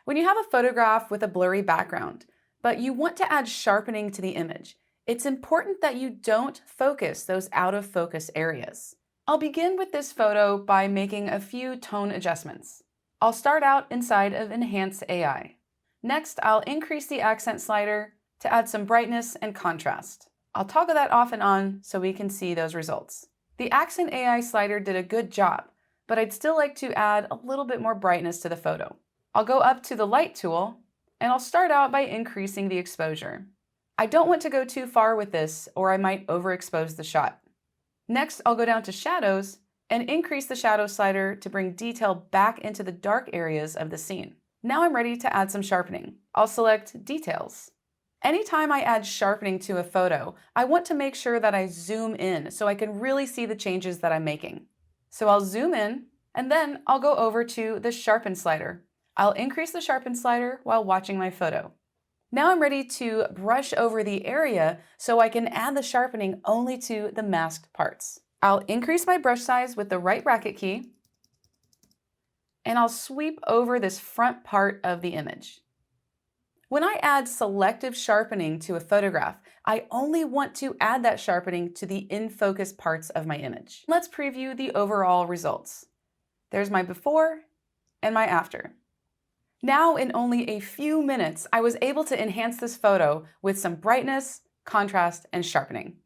When you have a photograph with a blurry background, but you want to add sharpening to the image, it's important that you don't focus those out of focus areas. I'll begin with this photo by making a few tone adjustments. I'll start out inside of Enhance AI. Next, I'll increase the accent slider to add some brightness and contrast. I'll toggle that off and on so we can see those results. The Accent AI slider did a good job, but I'd still like to add a little bit more brightness to the photo. I'll go up to the Light tool, and I'll start out by increasing the exposure. I don't want to go too far with this, or I might overexpose the shot. Next, I'll go down to Shadows and increase the shadow slider to bring detail back into the dark areas of the scene. Now I'm ready to add some sharpening. I'll select Details. Anytime I add sharpening to a photo, I want to make sure that I zoom in so I can really see the changes that I'm making. So I'll zoom in, and then I'll go over to the Sharpen slider. I'll increase the Sharpen slider while watching my photo. Now I'm ready to brush over the area so I can add the sharpening only to the masked parts. I'll increase my brush size with the right bracket key, and I'll sweep over this front part of the image. When I add selective sharpening to a photograph, I only want to add that sharpening to the in-focus parts of my image. Let's preview the overall results. There's my before and my after. Now, in only a few minutes, I was able to enhance this photo with some brightness, contrast, and sharpening.